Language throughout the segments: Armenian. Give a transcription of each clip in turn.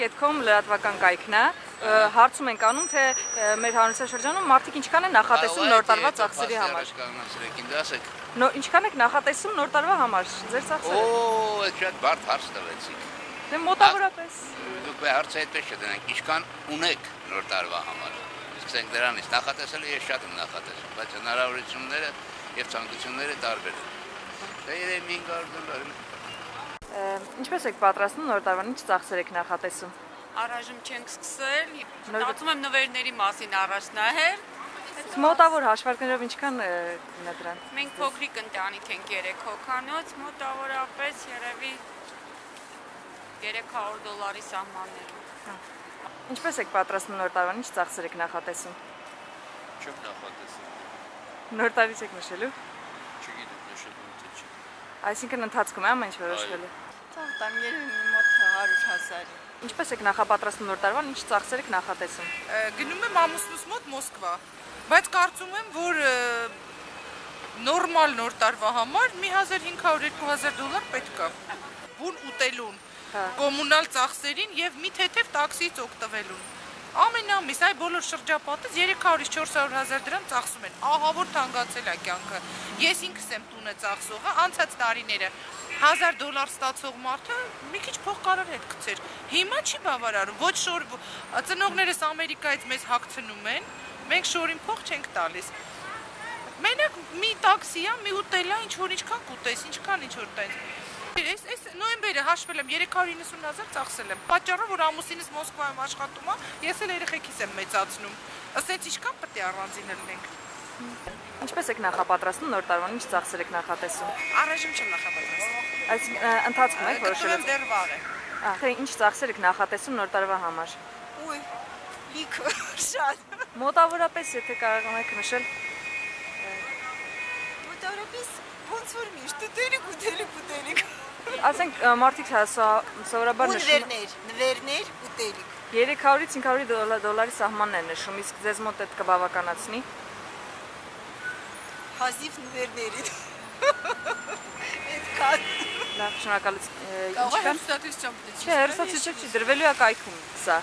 Market.com լրատվական կայքն է, հարցում ենք անում, թե մեր հանրության մարդիկ ինչքան են նախատեսում նոր տարվա ծախսերի համար։ Ինչքան եք նախատեսում նոր տարվա համար, ձեր ծախսերը։ Օ, այդ շատ բարդ հարց տվեցիք։ Դե մոտավորապես։ Դուք հարցը այդպես չդնենք, ինչքան ունեք նոր տարվա համար։ Սկսենք դրանից, նախատեսել ես շատ եմ նախատեսում, բայց հնարավորությունները եւ ցանկությունները տարբեր են։ Դա երեք $500։ Ինչպես եք պատրաստվում նոր տարվան, ինչ ծախսեր եք նախատեսում։ Առայժմ չենք սկսել, մտածում եմ նվերների մասին առաջ նայել։ Մոտավոր հաշվարկներով ինչքան է դրան։ Մենք փոքրիկ ընտանիք ենք 3 հոգանոց, մոտավորապես երևի $300 սահմաններում։ Ինչպես եք պատրաստվում նոր տարվան, ինչ ծախսեր եք նախատեսում։ Չեմ նախատեսում։ Նոր տարվից եք նշելու։ Չգիտեմ նշելու թե չի։ Այսինքն ընթացքում է ամեն ինչ որոշվելու։ Տամ երևի մոտ 100,000։ Ինչպես եք նախապատրաստվում նոր տարվան, ինչ ծախսեր եք նախատեսում։ Գնում եմ ամուսնուս մոտ Մոսկվա, բայց կարծում եմ, որ նորմալ նոր տարվա համար $1,500-2,000 պետք է։ Բուն ուտելուն, կոմունալ ծախսերին եւ մի թեթև տաքսիից օգտվելուն։ Ամեն ամիս այ բոլոր շրջապատից 300-400,000 դրամ ծախսում են։ Ահա որ թանկացել է կյանքը։ Ես ինքս եմ տունը ծախսողը, անցած տարիները $1,000 ստացող մարդը մի քիչ փող կարող է գցեր։ Հիմա չի բավարարում։ Ոչ շոր ծնողներս Ամերիկայից մեզ հագցնում են, մենք շորին փող չենք տալիս։ Մենակ մի տաքսի է, մի ուտել է, ինչ որ ինչքան կուտես, ինչքան ինչ որ տես։ Այս նոյեմբերը հաշվել եմ 390,000 ծախսել եմ։ Պատճառը որ ամուսինս Մոսկվայում աշխատում է, ես էլ երեխեքիս եմ մեծացնում։ Ասենց ինչքան պետք է առանձին լինենք։ Ինչպես եք նախապատրաստվում նոր տարվան, ինչ ծախսեր եք նախատեսում։ Առայժմ չեմ նախապատրաստում։ Այսինքն ընթացքում եք որոշել։ Գտնում դեռ վաղ է։ Թե ինչ ծախսեր եք նախատեսում նոր տարվա համար։ Ուй, լիքը շատ։ Մոտավորապես եթե կարողանա եք նշել։ Մոտավորապես ոնց որ միշտ ուտելիք։ Ասենք մարդիկ սովորաբար նշում նվերներ, ուտելիք։ 300-ից $500 սահմանն են նշում, իսկ ձեզ մոտ այդ կբավականացնի։ Հազիվ նվերներին։ Այդքան։ Լավ, շնորհակալություն։ Ինչքան ստատուս չեմ դիցի։ Չէ, հերոսացիչը չի դրվելու է կայքում սա։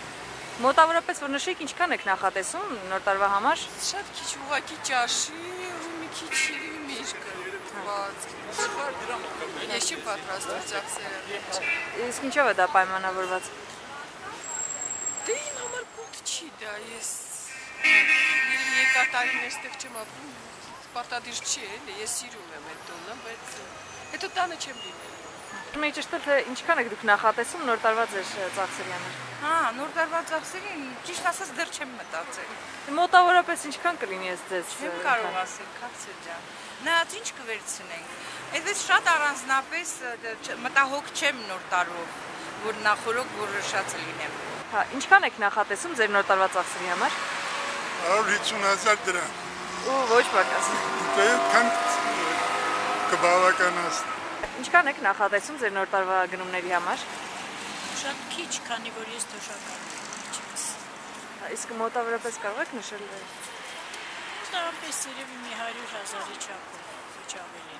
Մոտավորապես որ նշեք ինչքան եք նախատեսում նոր տարվա համար։ Շատ քիչ ուղակի ճաշի ու մի քիչ միշտ կված։ Ես չեմ պատրաստում ծախսերը։ Իսկ ինչով է դա պայմանավորված։ Դե իմ համար կուտ չի դա, ես երկատարիներ ստեղ չեմ ապրում, պարտադիր չի էլի, ես սիրում եմ այդ տոնը, բայց հետո տանը չեմ լինել։ Մենք ճշտել թե ինչքան եք դուք նախատեսում նոր տարվա ձեր ծախսերի համար։ Հա, նոր տարվա ծախսերին ճիշտ ասած դեռ չեմ մտածել։ Մոտավորապես ինչքան կլինի ձեզ։ Չեմ կարող ասել, Քավսեր ջան։ Նայած ինչ կվերցնենք։ Այդպես շատ առանձնապես մտահոգ չեմ նոր տարվով, որ նախորոք որ շատ լինեմ։ Հա, ինչքան եք նախատեսում ձեր նոր տարվա ծախսերի համար։ 150,000 դրամ։ Ու ոչ պակաս։ Դե քան կբավականացնի։ Ինչքան եք նախատեսում ձեր նոր տարվա գնումների համար։ Շատ քիչ, քանի որ ես թոշակառու չես։ Իսկ մոտավորապես կարող եք նշել։ Մոտավորապես երևի մի 100,000-ի չափով, ոչ ավելի։